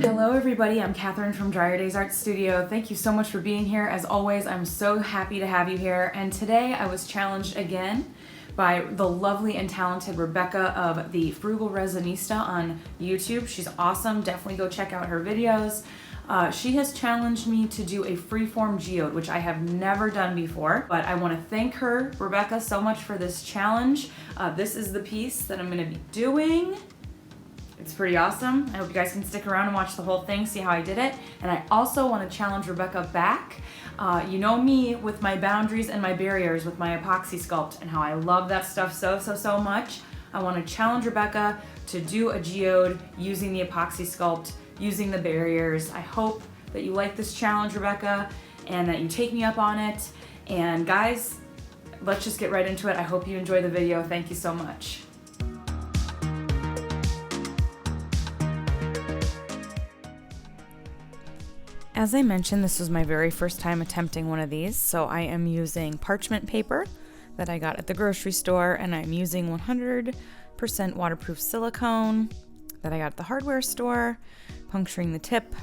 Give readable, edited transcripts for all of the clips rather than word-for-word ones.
Hello everybody, I'm Catherine from dryerdays Art Studio. Thank you so much for being here. As always, I'm so happy to have you here. And today I was challenged again by the lovely and talented Rebecca of the Frugal Resinista on YouTube. She's awesome. Definitely go check out her videos. She has challenged me to do a freeform geode, which I have never done before, but I want to thank her, Rebecca, so much for this challenge. This is the piece that I'm going to be doing. It's pretty awesome. I hope you guys can stick around and watch the whole thing, see how I did it. And I also want to challenge Rebecca back. You know me with my boundaries and my barriers with my epoxy sculpt and how I love that stuff so much. I want to challenge Rebecca to do a geode using the epoxy sculpt, using the barriers. I hope that you like this challenge, Rebecca, and that you take me up on it. And guys, let's just get right into it. I hope you enjoy the video. Thank you so much. As I mentioned, this was my very first time attempting one of these, so I am using parchment paper that I got at the grocery store, and I'm using 100% waterproof silicone that I got at the hardware store, puncturing the tip.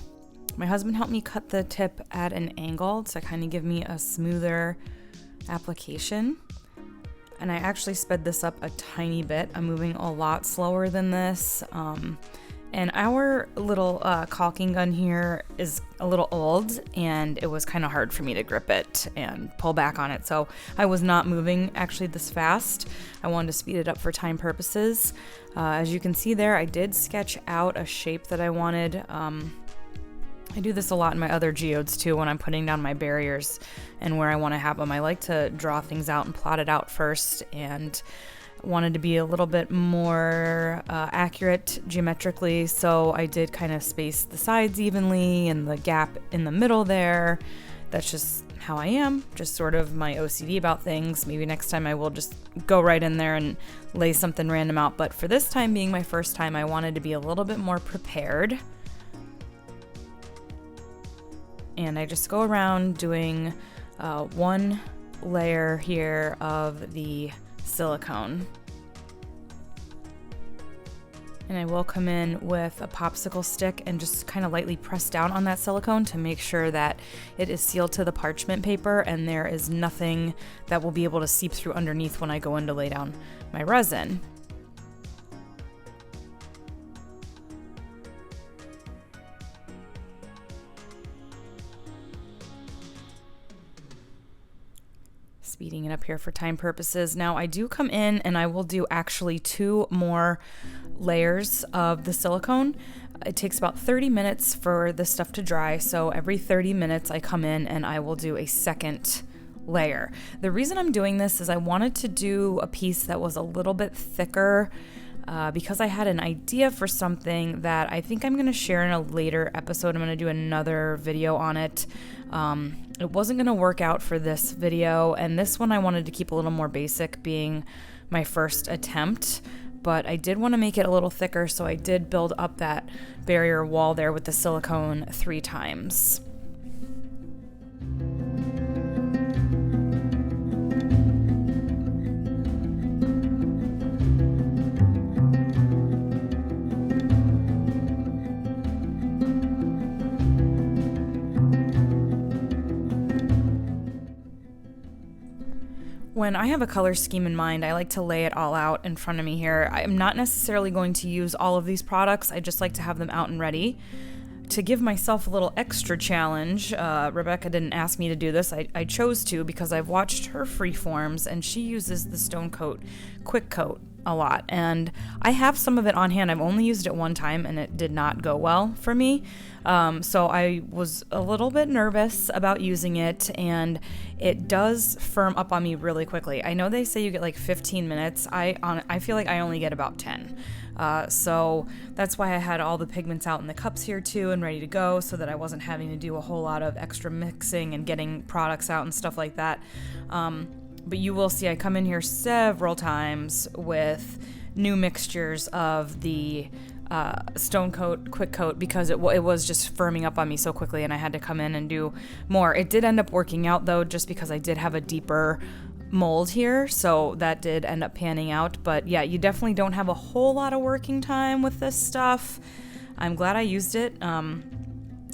My husband helped me cut the tip at an angle to kind of give me a smoother application, and I actually sped this up a tiny bit. I'm moving a lot slower than this. And our little caulking gun here is a little old, and it was kind of hard for me to grip it and pull back on it. So I was not moving actually this fast. I wanted to speed it up for time purposes. As you can see there, I did sketch out a shape that I wanted. I do this a lot in my other geodes too when I'm putting down my barriers and where I want to have them. I like to draw things out and plot it out first, and wanted to be a little bit more accurate geometrically, so I did kind of space the sides evenly and the gap in the middle there. That's just how I am, just sort of my OCD about things. Maybe next time I will just go right in there and lay something random out, but for this time being my first time, I wanted to be a little bit more prepared. And I just go around doing one layer here of the silicone. And I will come in with a popsicle stick and just kind of lightly press down on that silicone to make sure that it is sealed to the parchment paper and there is nothing that will be able to seep through underneath when I go in to lay down my resin. Speeding it up here for time purposes. Now I do come in and I will do actually 2 more layers of the silicone. It takes about 30 minutes for the stuff to dry, so every 30 minutes I come in and I will do a second layer. The reason I'm doing this is I wanted to do a piece that was a little bit thicker because I had an idea for something that I think I'm going to share in a later episode. I'm going to do another video on it. It wasn't going to work out for this video, and this one I wanted to keep a little more basic, being my first attempt, but I did want to make it a little thicker, so I did build up that barrier wall there with the silicone 3 times. When I have a color scheme in mind, I like to lay it all out in front of me here. I'm not necessarily going to use all of these products. I just like to have them out and ready. To give myself a little extra challenge, Rebecca didn't ask me to do this. I chose to because I've watched her freeforms, and she uses the Stone Coat Quick Coat a lot, and I have some of it on hand. I've only used it one time and it did not go well for me, so I was a little bit nervous about using it, and it does firm up on me really quickly. I know they say you get like 15 minutes. I feel like I only get about 10. So that's why I had all the pigments out in the cups here too and ready to go, so that I wasn't having to do a whole lot of extra mixing and getting products out and stuff like that. But you will see I come in here several times with new mixtures of the Stone Coat Quick Coat because it was just firming up on me so quickly, and I had to come in and do more. It did end up working out though, just because I did have a deeper mold here, so that did end up panning out. But yeah, you definitely don't have a whole lot of working time with this stuff. I'm glad I used it.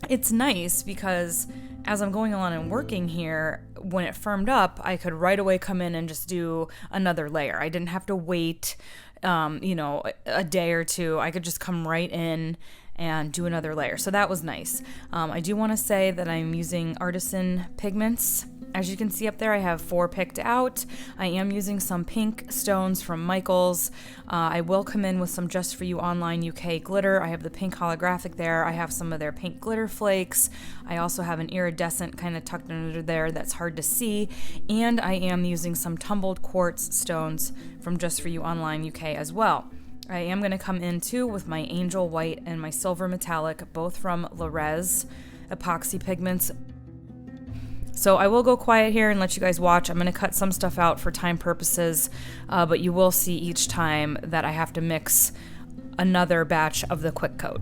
It's nice because as I'm going on and working here, when it firmed up, I could right away come in and just do another layer. I didn't have to wait, a day or two. I could just come right in and do another layer. So that was nice. I do want to say that I'm using artisan pigments. As you can see up there, I have 4 picked out. I am using some pink stones from Michaels. I will come in with some Just For You Online UK glitter. I have the pink holographic there. I have some of their pink glitter flakes. I also have an iridescent kind of tucked under there that's hard to see. And I am using some tumbled quartz stones from Just For You Online UK as well. I am going to come in too with my Angel White and my Silver Metallic, both from Lerez epoxy pigments. So I will go quiet here and let you guys watch. I'm going to cut some stuff out for time purposes, but you will see each time that I have to mix another batch of the quick coat.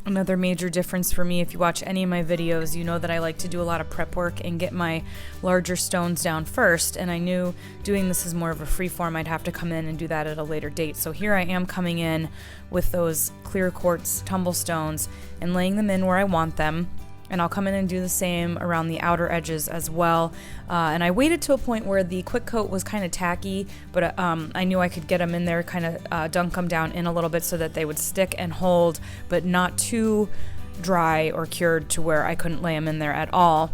Another major difference for me, if you watch any of my videos, you know that I like to do a lot of prep work and get my larger stones down first, and I knew doing this is more of a free form, I'd have to come in and do that at a later date. So here I am coming in with those clear quartz tumble stones and laying them in where I want them. And I'll come in and do the same around the outer edges as well. And I waited to a point where the quick coat was kind of tacky, but I knew I could get them in there, kind of dunk them down in a little bit so that they would stick and hold, but not too dry or cured to where I couldn't lay them in there at all.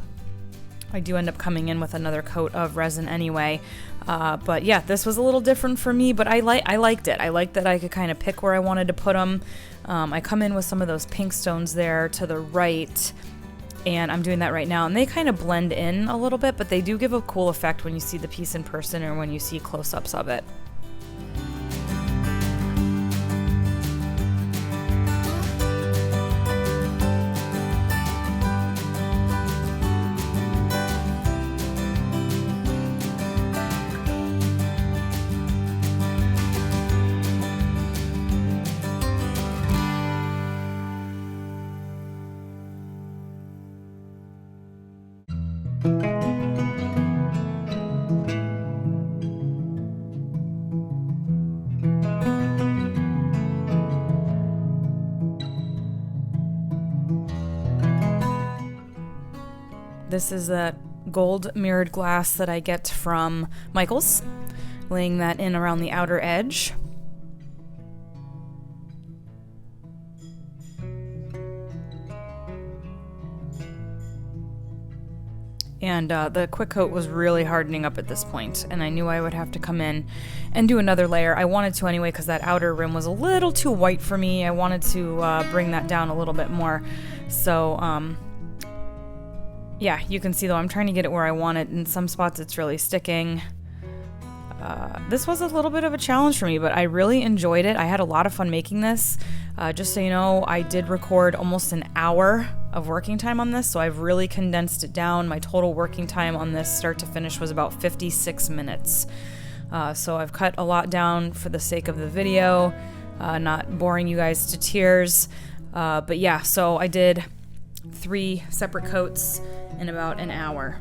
I do end up coming in with another coat of resin anyway. But yeah, this was a little different for me, but I liked it. I liked that I could kind of pick where I wanted to put them. I come in with some of those pink stones there to the right, and I'm doing that right now, and they kind of blend in a little bit, but they do give a cool effect when you see the piece in person or when you see close-ups of it. This is that gold mirrored glass that I get from Michaels, laying that in around the outer edge. And the quick coat was really hardening up at this point, and I knew I would have to come in and do another layer. I wanted to anyway because that outer rim was a little too white for me. I wanted to bring that down a little bit more. So yeah, you can see though I'm trying to get it where I want it. In some spots it's really sticking. This was a little bit of a challenge for me, but I really enjoyed it. I had a lot of fun making this. Just so you know, I did record almost an hour of working time on this, so I've really condensed it down. My total working time on this start to finish was about 56 minutes. So I've cut a lot down for the sake of the video, not boring you guys to tears. But yeah, so I did 3 separate coats in about an hour.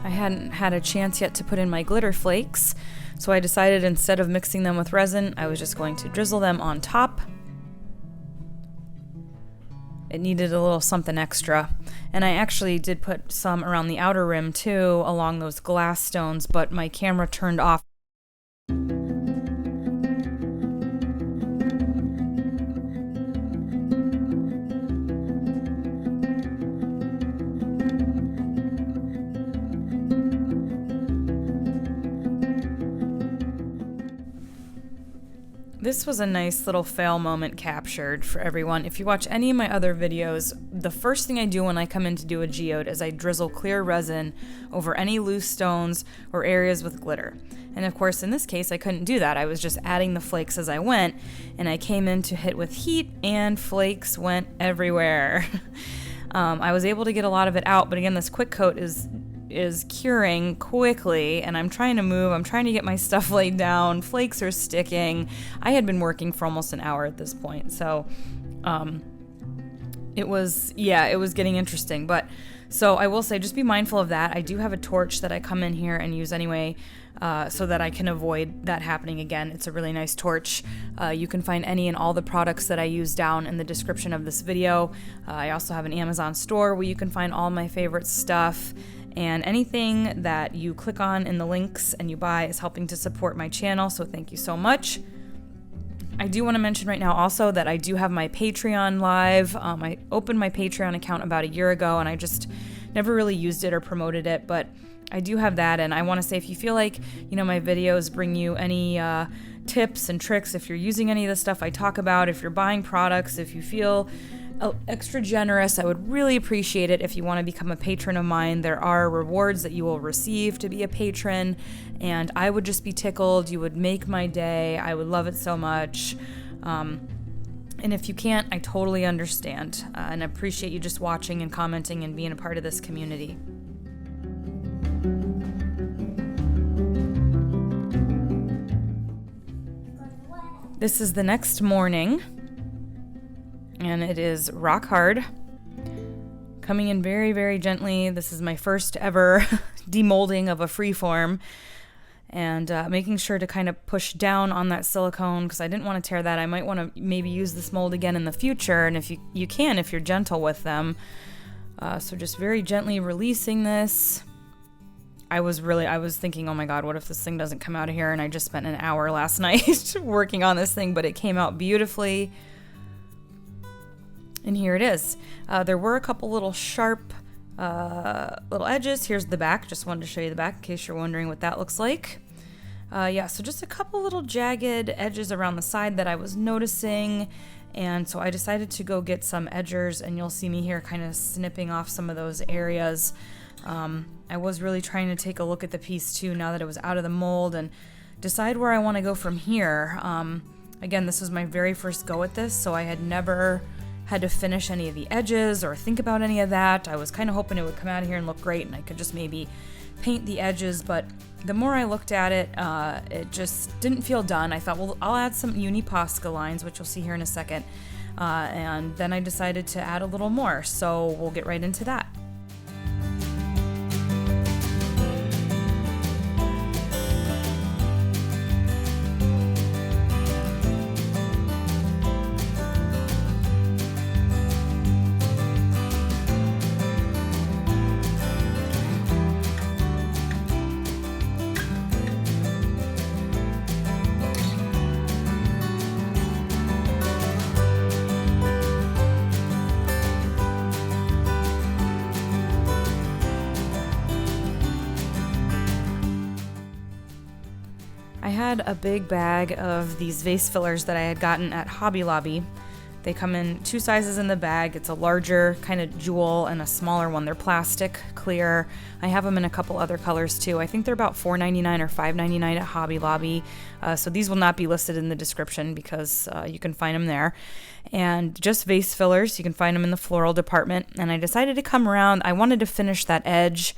I hadn't had a chance yet to put in my glitter flakes, so I decided instead of mixing them with resin, I was just going to drizzle them on top. It needed a little something extra, and I actually did put some around the outer rim too, along those glass stones, but my camera turned off. This was a nice little fail moment captured for everyone. If you watch any of my other videos, the first thing I do when I come in to do a geode is I drizzle clear resin over any loose stones or areas with glitter. And of course, in this case, I couldn't do that. I was just adding the flakes as I went, and I came in to hit with heat, and flakes went everywhere. I was able to get a lot of it out, but again, this quick coat is curing quickly, and I'm trying to move. I'm trying to get my stuff laid down. Flakes are sticking. I had been working for almost an hour at this point, so it was getting interesting. But so I will say, just be mindful of that. I do have a torch that I come in here and use anyway, so that I can avoid that happening again. It's a really nice torch. You can find any and all the products that I use down in the description of this video. I also have an Amazon store where you can find all my favorite stuff. And anything that you click on in the links and you buy is helping to support my channel, so thank you so much. I do want to mention right now also that I do have my Patreon live. I opened my Patreon account about a year ago, and I just never really used it or promoted it, but I do have that. And I want to say, if you feel like, my videos bring you any tips and tricks, if you're using any of the stuff I talk about, if you're buying products, if you feel extra generous, I would really appreciate it if you want to become a patron of mine. There are rewards that you will receive to be a patron, and I would just be tickled. You would make my day. I would love it so much. And if you can't, I totally understand, and appreciate you just watching and commenting and being a part of this community. This is the next morning, and it is rock hard, coming in very, very gently. This is my first ever demolding of a freeform, and making sure to kind of push down on that silicone because I didn't want to tear that. I might want to maybe use this mold again in the future, and if you can, if you're gentle with them. So just very gently releasing this. I was thinking, oh my God, what if this thing doesn't come out of here? And I just spent an hour last night working on this thing, but it came out beautifully. And here it is. There were a couple little sharp little edges. Here's the back. Just wanted to show you the back in case you're wondering what that looks like. Yeah, so just a couple little jagged edges around the side that I was noticing, and so I decided to go get some edgers, and you'll see me here kind of snipping off some of those areas. I was really trying to take a look at the piece too now that it was out of the mold and decide where I want to go from here. Again, this was my very first go at this, so I had never had to finish any of the edges or think about any of that. I was kind of hoping it would come out of here and look great and I could just maybe paint the edges, but the more I looked at it, it just didn't feel done. I thought, well, I'll add some uni Posca lines, which you'll see here in a second, and then I decided to add a little more, so we'll get right into that. I had a big bag of these vase fillers that I had gotten at Hobby Lobby. They come in two sizes in the bag. It's a larger kind of jewel and a smaller one. They're plastic, clear. I have them in a couple other colors too. I think they're about $4.99 or $5.99 at Hobby Lobby. So these will not be listed in the description because you can find them there. And just vase fillers, you can find them in the floral department. And I decided to come around. I wanted to finish that edge.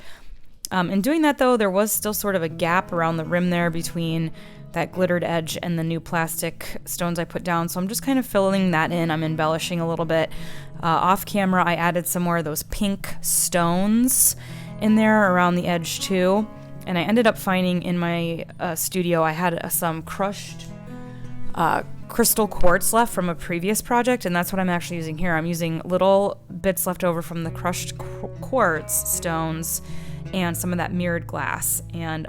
In doing that though, there was still sort of a gap around the rim there between that glittered edge and the new plastic stones I put down. So I'm just kind of filling that in. I'm embellishing a little bit. Off camera, I added some more of those pink stones in there around the edge too. And I ended up finding in my studio, I had some crushed crystal quartz left from a previous project, and that's what I'm actually using here. I'm using little bits left over from the crushed quartz stones and some of that mirrored glass. And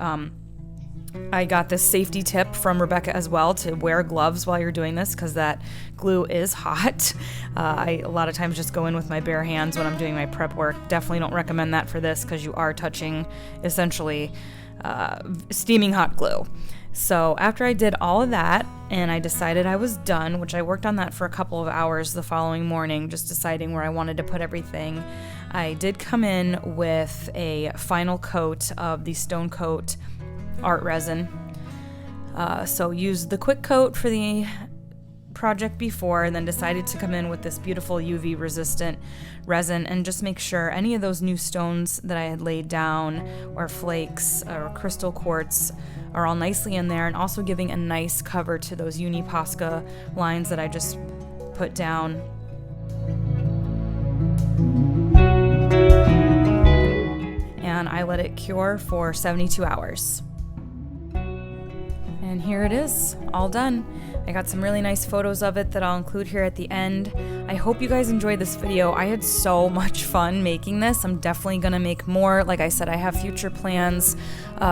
I got this safety tip from Rebecca as well to wear gloves while you're doing this because that glue is hot. I a lot of times just go in with my bare hands when I'm doing my prep work. Definitely don't recommend that for this because you are touching essentially steaming hot glue. So after I did all of that and I decided I was done, which I worked on that for a couple of hours the following morning, just deciding where I wanted to put everything, I did come in with a final coat of the Stone Coat art resin. So used the quick coat for the project before and then decided to come in with this beautiful UV resistant resin and just make sure any of those new stones that I had laid down or flakes or crystal quartz are all nicely in there, and also giving a nice cover to those uni Posca lines that I just put down. And I let it cure for 72 hours. And here it is, all done. I got some really nice photos of it that I'll include here at the end. I hope you guys enjoyed this video. I had so much fun making this. I'm definitely gonna make more. Like I said, I have future plans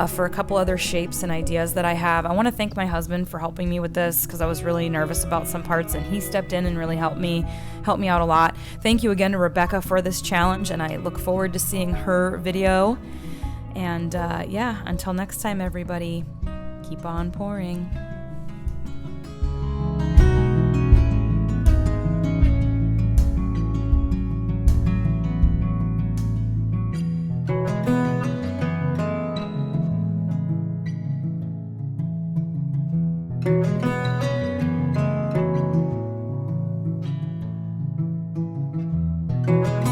for a couple other shapes and ideas that I have. I wanna thank my husband for helping me with this because I was really nervous about some parts and he stepped in and really helped me out a lot. Thank you again to Rebecca for this challenge, and I look forward to seeing her video. And yeah, until next time, everybody, keep on pouring. Thank you.